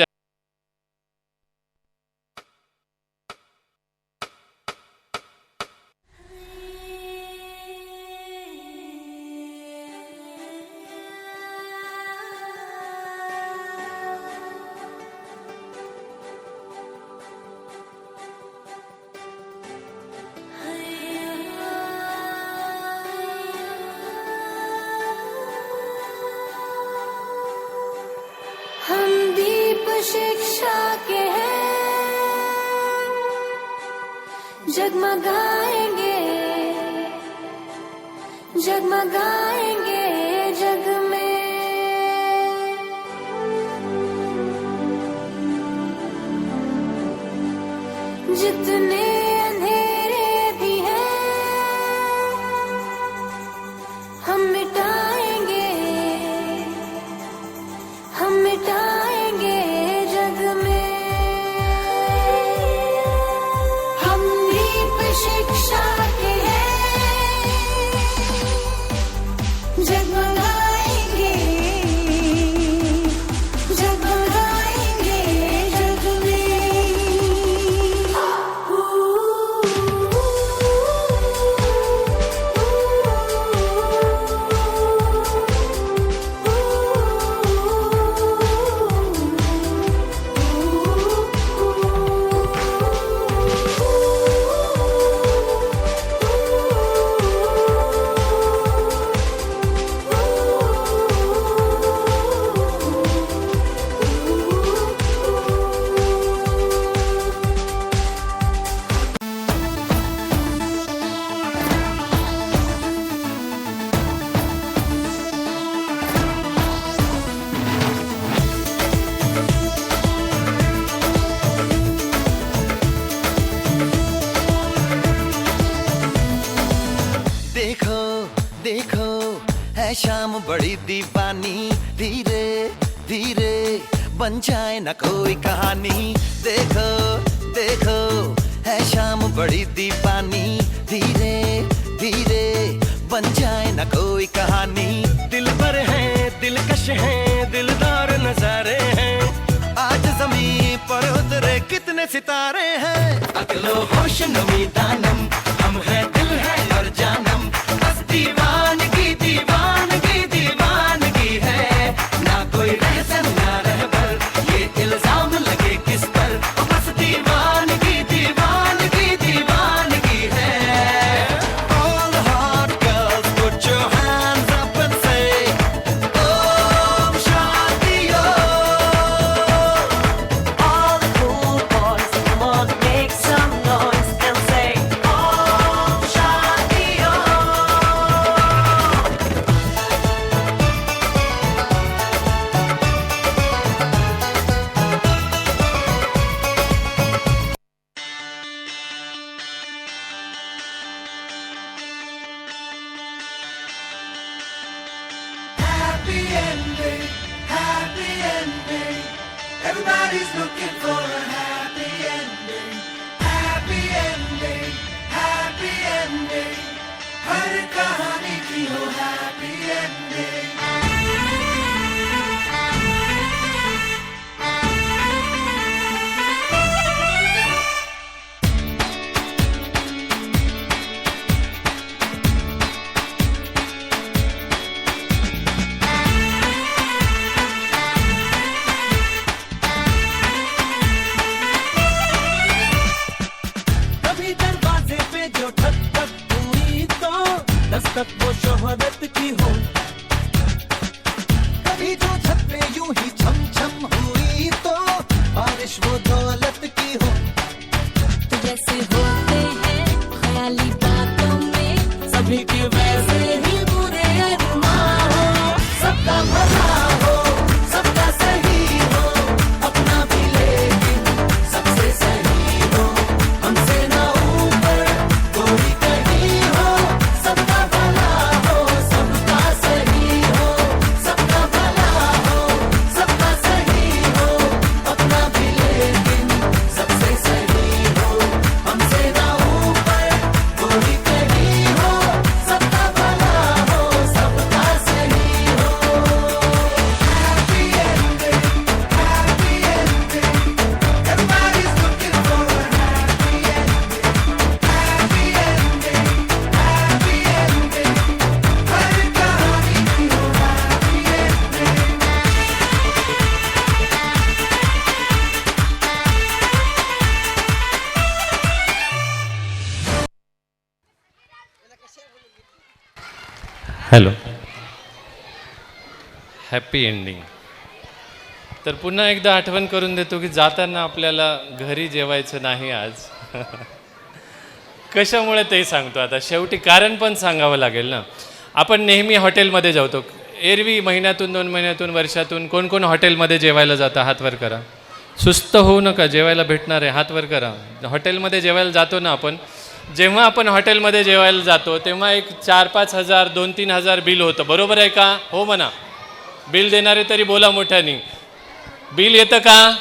हम दीप शिक्षा के हैं, जगमगाएंगे जगमगाएंगे जग में. जितने अंधेरे भी हैं हम मिटाएंगे जग में. हम दीप शिक्षा के हैं, जगमगाएंगे जग है शाम बड़ी दीवानी, धीरे धीरे बन जाए न कोई कहानी। देखो देखो है शाम बड़ी दीवानी, धीरे धीरे बन जाए न कोई कहानी। दिल पर है दिलकश है दिलदार नजारे हैं, आज जमीन पर सितारे हैं अगलो होश नमी दानम हम हैं दिल है और जानम बस दीवानगी दीवानगी दीवानगी है ना कोई रहसन ना रहबर ये इल्जाम लगे किस पर बस दीवानगी दीवानगी दीवानगी है All the hot girls put your hands up and say Om Shanti All the cool boys, come on, make some noise and say Om Shanti Happy ending, happy ending. Everybody's looking for a happy ending. Happy ending, happy ending. हर कहानी की हो happy ending. कभी दरवाजे पे जो ठक ठक हुई तो दस्तक वो शोहरत की हो कभी जो छत पे यूं ही छम छम हुई तो बारिश वो दौलत की हो तो जैसे होते हैं ख्याली बातों में सभी की वैसे ही बुरे अरमान हो सबका भला हो सबका सही हो अपना भी लेकिन सबसे सही हो हमसे ना ऊपर कोई कहीं हो सबका भला हो सबका सही हो सबका भला हो सबका सही हो अपना भी लेकिन सबसे सही हो हमसे ना ऊपर कोई कहीं हो सबका भला हो सबका सही हो Happy ending, happy ending. Everybody's looking for a happy ending. Happy ending, happy ending. हर कहानी की हो happy ending. Hello happy ending. तर पुन्हा एकदा आठवण करून देतो की जाताना आपल्याला घरी जेवायचं नाही आज. कशामुळे ते सांगतो आता शेवटी कारण पण सांगावं लागेल ना. आपण नेहमी हॉटेलमध्ये जातो. एरवी महिन्यातून 2 महिन्यातून वर्षातून कोण कोण हॉटेलमध्ये जेवायला जाता हात वर करा. सुस्त होऊ नका, जेवायला भेटणार आहे, हात वर करा. हॉटेलमध्ये जेवायला जातो ना आपण. जेव्हा आपण हॉटेलमध्ये जेवायला जातो तेव्हा एक 4-5 हजार 2-3 हजार बिल होतं. बरोबर आहे का? हो म्हणा. बिल देणारे तरी बोला मोठ्यानी. बिल येतं का?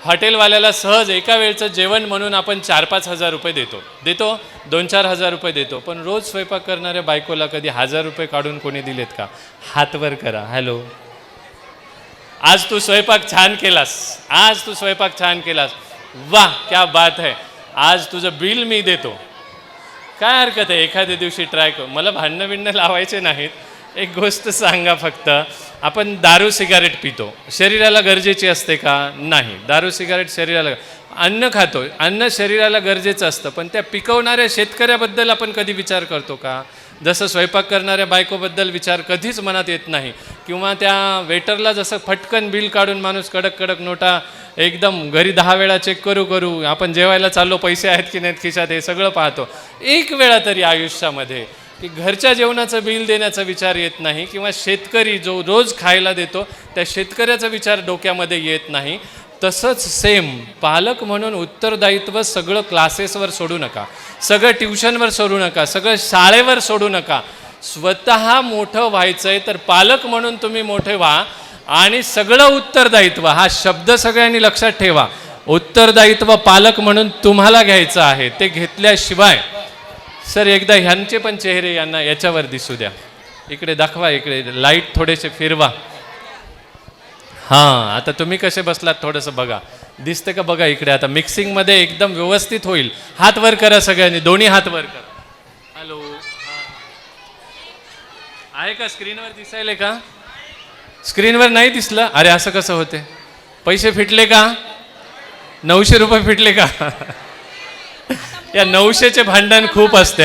हॉटेलवाल्याला सहज एका वेळचं जेवण म्हणून आपण 4-5 हजार रुपये देतो 2-4 हजार रुपये देतो. पण रोज स्वयंपाक करणाऱ्या बायकोला कधी 1000 रुपये काढून कोणी दिलेत का? हात वर करा. हॅलो. आज तू स्वयंपाक छान केलास, आज तू स्वयंपाक छान केलास, वाह क्या बात है, आज तुझं बिल मी देतो. काय हरकत आहे एखाद्या दिवशी ट्राय करू. मला भांडणं बिणणं लावायचे नाहीत. एक गोष्ट सांगा फक्त, आपण दारू सिगारेट पितो, शरीराला गरजेची असते का? नाही. दारू सिगारेट शरीराला, अन्न खातो, अन्न शरीराला गरजेचं असतं, पण त्या पिकवणाऱ्या शेतकऱ्याबद्दल आपण कधी विचार करतो का? जसं स्वयंपाक करणाऱ्या बायकोबद्दल विचार कधीच मनात येत नाही. किंवा त्या वेटरला जसं फटकन बिल काढून माणूस कडक कडक नोटा एकदम घरी 10 वेळा चेक करू आपण जेवायला चाललो, पैसे आहेत की नाहीत खिशात हे सगळं पाहतो. एक वेळा तरी आयुष्यामध्ये की घरच्या जेवणाचं बिल देण्याचा विचार येत नाही, किंवा शेतकरी जो रोज खायला देतो त्या शेतकऱ्याचा विचार डोक्यामध्ये येत नाही. तसंच सेम पालक म्हणून उत्तरदायित्व सगळं क्लासेसवर सोडू नका, सगळं ट्युशनवर सोडू नका, सगळं शाळेवर सोडू नका. स्वतः मोठं व्हायचं आहे तर पालक म्हणून तुम्ही मोठे व्हा, आणि सगळं उत्तरदायित्व, हा शब्द सगळ्यांनी लक्षात ठेवा, उत्तरदायित्व पालक म्हणून तुम्हाला घ्यायचं आहे. ते घेतल्याशिवाय सर एकदा ह्यांचे पण चेहरे यांना याच्यावर दिसू द्या, इकडे दाखवा, इकडे लाईट थोडेसे फिरवा. हां, आता तुम्ही कसे बसलात थोडंसं बघा. दिसतं का बघा इकडे. आता मिक्सिंगमध्ये एकदम व्यवस्थित होईल. हात वर करा सगळ्यांनी, दोन्ही हात वर करा. हॅलो, आहे का स्क्रीनवर दिसायले का? स्क्रीनवर नाही दिसलं? अरे असं कसं होते? पैसे फिटले का? 900 रुपये फिटले का? या 900चे भांडण खूप असते.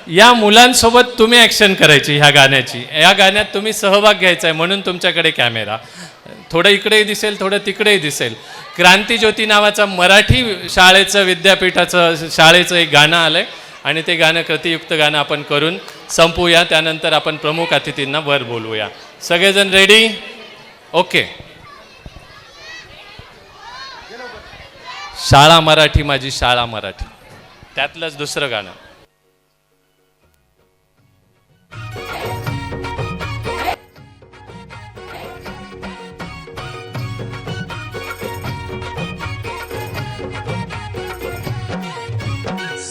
या मुलांसोबत तुम्ही ॲक्शन करायची ह्या गाण्याची. या गाण्यात तुम्ही सहभाग घ्यायचा आहे म्हणून तुमच्याकडे कॅमेरा. थोडं इकडेही दिसेल, थोडं तिकडेही दिसेल. क्रांतिज्योती नावाचं मराठी शाळेचं, विद्यापीठाचं शाळेचं एक गाणं आलंय आणि ते गाणं कृतियुक्त गाणं आपण करून संपवूया. त्यानंतर आपण प्रमुख अतिथींना वर बोलवूया. सगळेजण रेडी? ओके. शाळा मराठी माझी शाळा मराठी, त्यातलंच दुसरं गाणं.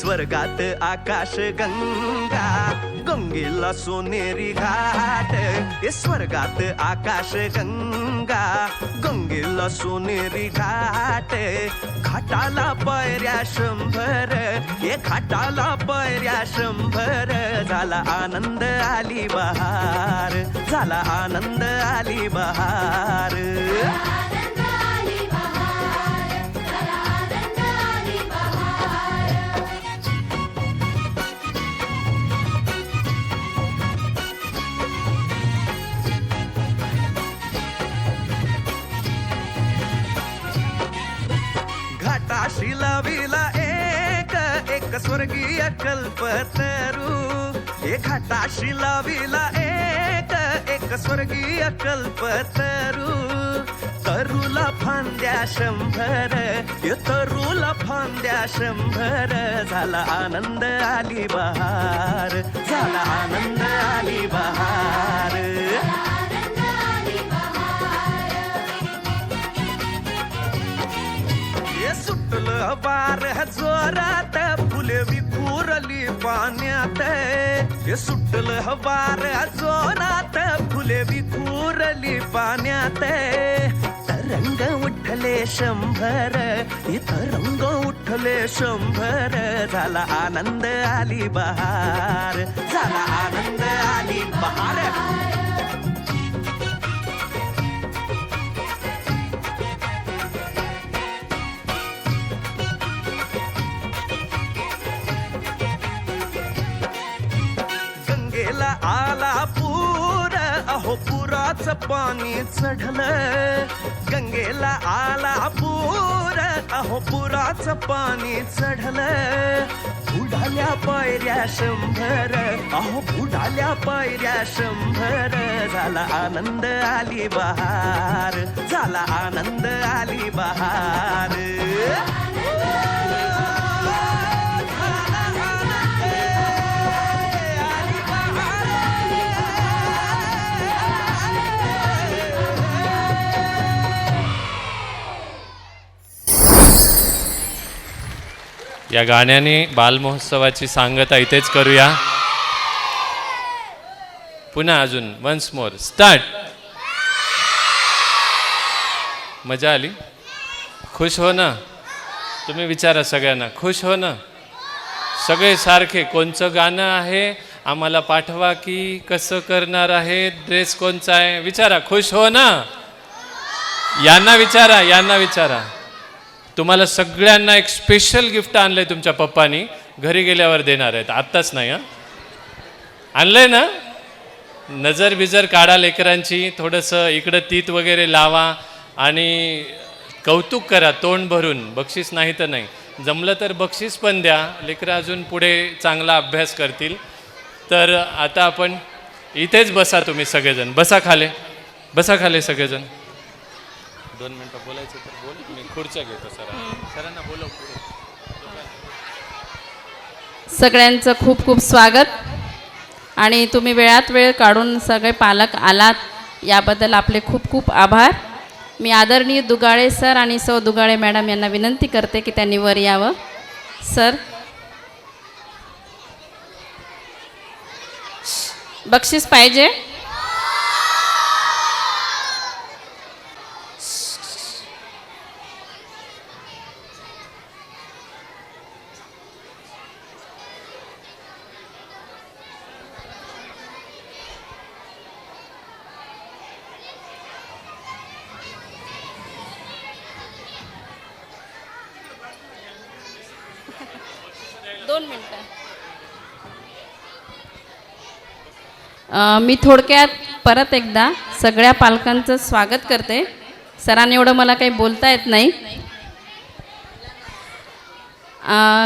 स्वर्गात आकाश गंगा, गंगेला सोनेरी घाट. हे स्वर्गात आकाश गंगा, गंगेला सोनेरी घाट. घाटाला पायऱ्या 100, हे घाटाला पायऱ्या 100. झाला आनंद आली बहार, झाला आनंद आली बहार. घाटाशी लाविला एक स्वर्गीय कल्पतरू. हे घाटाशी लाविला एक स्वर्गीय कल्पतरू. तरुला फांद्या 100, हे तरुला फांद्या 100. झाला आनंद आली बहार, झाला आनंद आली बहार. सुटलं बार जोरात, फुले विखुरली पाण्यात. हे सुटलं बार जोरात, फुले विखुरली पाण्यात. तरंग उठले 100, हे तरंग उठले 100. झाला आनंद आली बहार, झाला आनंद आली बहार. आला पूर, अहो पुराचं पाणी चढलं. गंगेला आला पूर, अहो पुराचं पाणी चढलं. बुडाल्या पायऱ्या 100, अहो बुडाल्या पायऱ्या 100. झाला आनंद आली बहार, झाला आनंद आली बहार. या गाण्याने बालमहोत्सवाची सांगता इथेच करूया. पुन्हा अजून वन्स मोर स्टार्ट. मजा आली? खुश हो ना? तुम्ही विचारा सगळ्यांना, खुश हो ना? सगळे सारखे. कोणचं गाणं आहे आम्हाला पाठवा, की कसं करणार आहे, ड्रेस कोणचा आहे, विचारा. खुश हो ना? यांना विचारा, यांना विचारा. तुम्हाला सगळ्यांना एक स्पेशल गिफ्ट आणलंय तुमच्या पप्पानी, घरी गेल्यावर देणार आहेत, आत्ताच नाही. आणलंय ना? नजर बिजर काढा लेकरांची, थोडंसं इकडं तीत वगैरे लावा आणि कौतुक करा तोंड भरून. बक्षीस नाही तर नाही, जमलं तर बक्षीस पण द्या. लेकरं अजून पुढे चांगला अभ्यास करतील. तर आता आपण इथेच बसा, तुम्ही सगळेजण बसा खाले, बसा खाले सगळेजण. 2 मिनटं बोलायचं तर बोल. मी खुर्च्या घेतो सरांना बोलव. सगळ्यांचं खूप खूप स्वागत. आणि तुम्ही वेळात वेळ काढून सगळे पालक आलात याबद्दल आपले खूप खूप आभार. मी आदरणीय दुगाळे सर आणि सौ दुगाळे मॅडम यांना विनंती करते की त्यांनी वर यावं. सर, बक्षीस पाहिजे. मिनटं. मी थोडक्यात परत एकदा सगळ्या पालकांचं स्वागत करते. सरांनी एवढं मला काही बोलता येत नाही.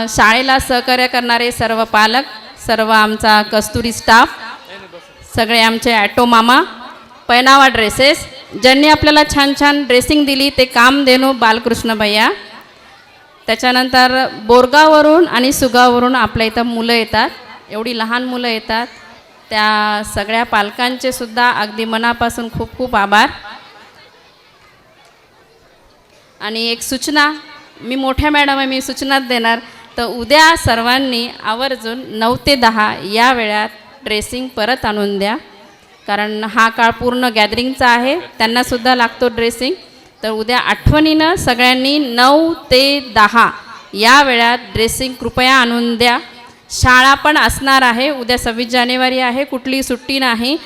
शाळेला सहकार्य करणारे सर्व पालक, सर्व आमचा कस्तुरी स्टाफ, सगळे आमचे ॲटो मामा, पैनावा ड्रेसेस, ज्यांनी आपल्याला छान छान ड्रेसिंग दिली ते कामधेनू बालकृष्ण भैया. त्याच्यानंतर बोरगाववरून आणि सुगाववरून आपल्या इथं मुलं येतात, एवढी लहान मुलं येतात. त्या सगळ्या पालकांचे सुद्धा अगदी मनापासून खूप खूप आभार. आणि एक सूचना, मी मोठ्या मॅडम आहे, मी सूचनाच देणार. तर उद्या सर्वांनी आवर्जून 9 ते 10 या वेळात ड्रेसिंग परत आणून द्या, कारण हा काळ पूर्ण गॅदरिंगचा आहे, त्यांनासुद्धा लागतो ड्रेसिंग. तर उद्या आठवणीनं सगळ्यांनी 9 ते 10 या वेळात ड्रेसिंग कृपया आणून द्या. शाळा पण असणार आहे, उद्या 26 जानेवारी आहे, कुठलीही सुट्टी नाही.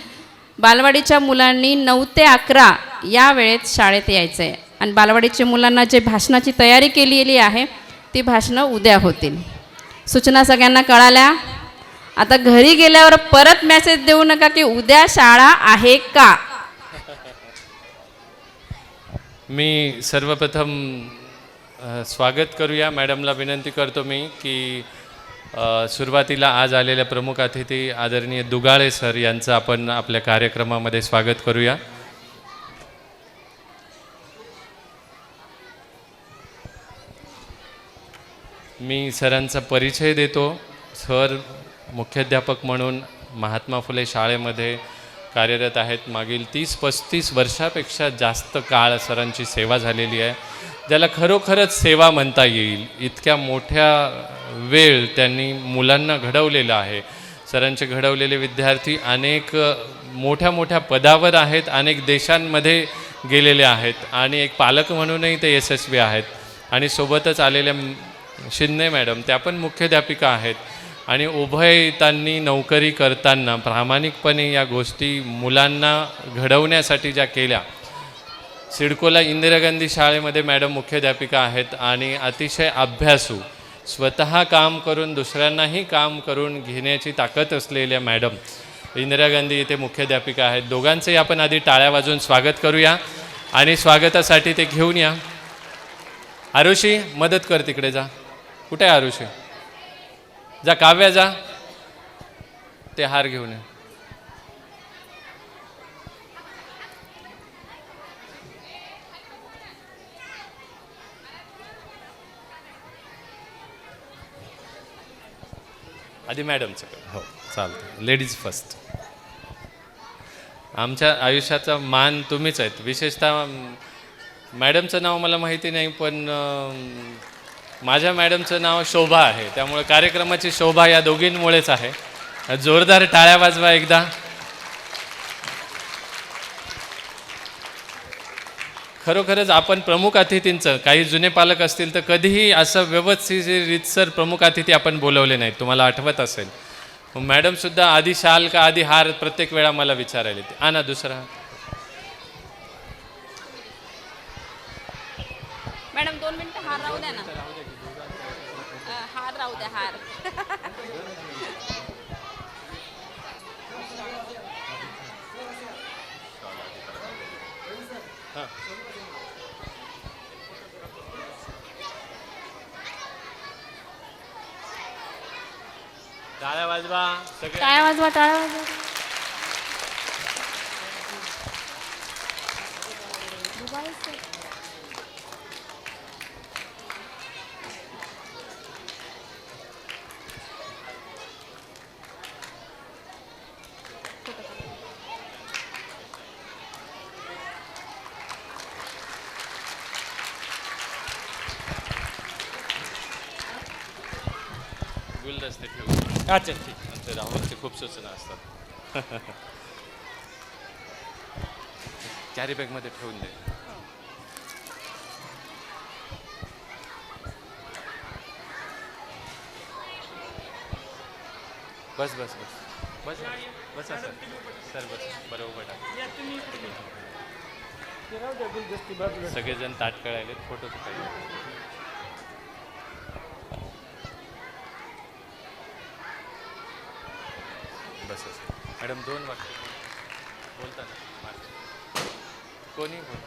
बालवाडीच्या मुलांनी 9 ते 11 या वेळेत शाळेत यायचं आहे. आणि बालवाडीच्या मुलांना जे भाषणाची तयारी केलेली आहे ती भाषणं उद्या होतील. सूचना सगळ्यांना कळाल्या. आता घरी गेल्यावर परत मेसेज देऊ नका की उद्या शाळा आहे का. मी सर्वप्रथम स्वागत करूया. मॅडमला विनंती करतो मी की सुरुवातीला आज आलेल्या प्रमुख अतिथी आदरणीय दुगाळे सर यांचं आपण आपल्या कार्यक्रमामध्ये स्वागत करूया. मी सरांचा परिचय देतो. सर मुख्याध्यापक म्हणून महात्मा फुले शाळेमध्ये कार्यरत आहेत. मागील 30-35 वर्षापेक्षा जास्त काळ सरांची सेवा झालेली आहे, ज्याला खरोखरच सेवा म्हणता येईल. इतक्या मोठ्या वेळ त्यांनी मुलांना घडवलेलं आहे. सरांचे घडवलेले विद्यार्थी अनेक मोठ्या मोठ्या पदावर आहेत, अनेक देशांमध्ये गेलेले आहेत आणि एक पालक म्हणूनही ते यशस्वी आहेत. आणि सोबतच आलेल्या शिंदे मॅडम, त्या पण मुख्याध्यापिका आहेत आणि उभय त्यांनी नोकरी करताना प्रामाणिकपणे या गोष्टी मुलांना घडवण्यासाठी ज्या केल्या. सिडकोला इंदिरा गांधी शाळेमध्ये मॅडम मुख्याध्यापिका आहेत आणि अतिशय अभ्यासू, स्वतः काम करून दुसऱ्यांनाही काम करून घेण्याची ताकद असलेल्या मॅडम इंदिरा गांधी इथे मुख्याध्यापिका आहेत. दोघांचंही आपण आधी टाळ्या वाजवून स्वागत करूया. आणि स्वागतासाठी ते घेऊन या. आरुषी मदत कर, तिकडे जा. कुठे आहे आरुषी? जा. काव्या जा, ते हार घेऊन ये. आधी मॅडमचं. हो चालतं, लेडीज फर्स्ट. आमच्या आयुष्याचा मान तुम्हीच आहेत. विशेषतः मॅडमचं नाव मला माहिती नाही, पण माझ्या मॅडमचं नाव शोभा आहे, त्यामुळे कार्यक्रमाची शोभा या दोघींमुळेच आहे. जोरदार टाळ्या वाजवा एकदा. खरोखरच आपण प्रमुख अतिथींचं, काही जुने पालक असतील तर कधीही असं व्यवस्थित रीतसर प्रमुख अतिथी आपण बोलवले नाहीत. तुम्हाला आठवत असेल. मॅडमसुद्धा आधी शाल का आधी हार प्रत्येक वेळा मला विचारायला येते. आणा दुसरा. मॅडम 2 मिनिटं हार राहू द्या ना. हार राहू द्या, हार. टाळ्या वाजवा सगळे. टाळ्या वाजवा, टाळ्या वाजवा. गुलदस्ते ठेवून. अच्छा ठीक. आमच्या राहुलची खूप सूचना असतात. कॅरी बॅगमध्ये ठेवून दे. बस बस बस बस बस सर. सर बस बरोबर टाक. सगळेजण ताट कळायले, फोटो काढले. बस मॅडम 2 वाक्य बोलताना कोणी बोल.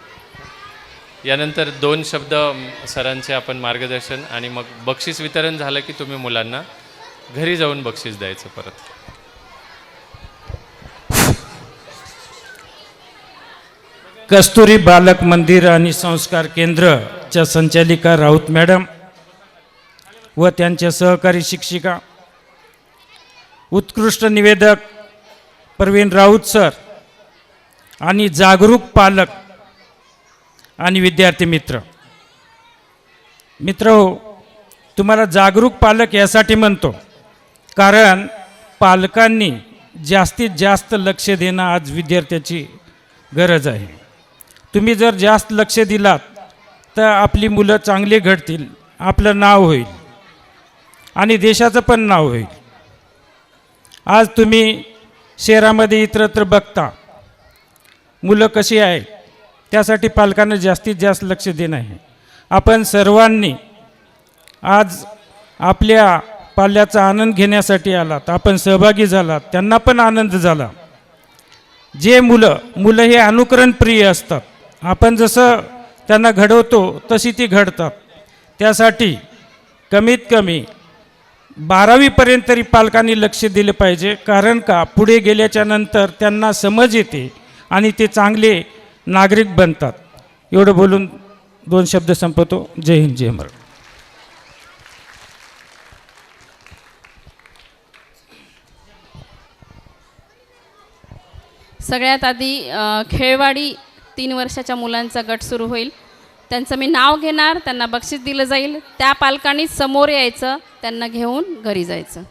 यानंतर 2 शब्द सरांचे आपण मार्गदर्शन आणि मग बक्षीस वितरण झालं की तुम्ही मुलांना घरी जाऊन बक्षीस द्यायचं परत. कस्तुरी बालक मंदिर आणि संस्कार केंद्रच्या संचालिका राऊत मॅडम व त्यांच्या सहकारी शिक्षिका, उत्कृष्ट निवेदक प्रवीण राऊत सर आणि जागरूक पालक आणि विद्यार्थी मित्र. तुम्हाला जागरूक पालक यासाठी म्हणतो कारण पालकांनी जास्तीत जास्त लक्ष देणं आज विद्यार्थ्याची गरज आहे. तुम्ही जर जास्त लक्ष दिलात तर आपली मुलं चांगली घडतील, आपलं नाव होईल आणि देशाचं पण नाव होईल. आज तुम्ही शहरामध्ये इतरत्र बघता मुलं कशी आहे, त्यासाठी पालकांना जास्तीत जास्त लक्ष देणं आहे. आपण सर्वांनी आज आपल्या पाल्याचा आनंद घेण्यासाठी आलात, आपण सहभागी झालात, त्यांना पण आनंद झाला. जे मुलं हे अनुकरणप्रिय असतात. आपण जसं त्यांना घडवतो तशी ती घडतात. त्यासाठी कमीत कमी 12वीपर्यंत तरी पालकांनी लक्ष दिले पाहिजे. कारण का पुढे गेल्याच्या नंतर त्यांना समज येते आणि ते चांगले नागरिक बनतात. एवढं बोलून 2 शब्द संपवतो. जय हिंद, जय महाराष्ट्र. सगळ्यात आधी खेळवाडी 3 वर्षाच्या मुलांचा गट सुरू होईल. त्यांचं मी नाव घेणार, त्यांना बक्षीस दिलं जाईल. त्या पालकांनी समोर यायचं, त्यांना घेऊन घरी जायचं.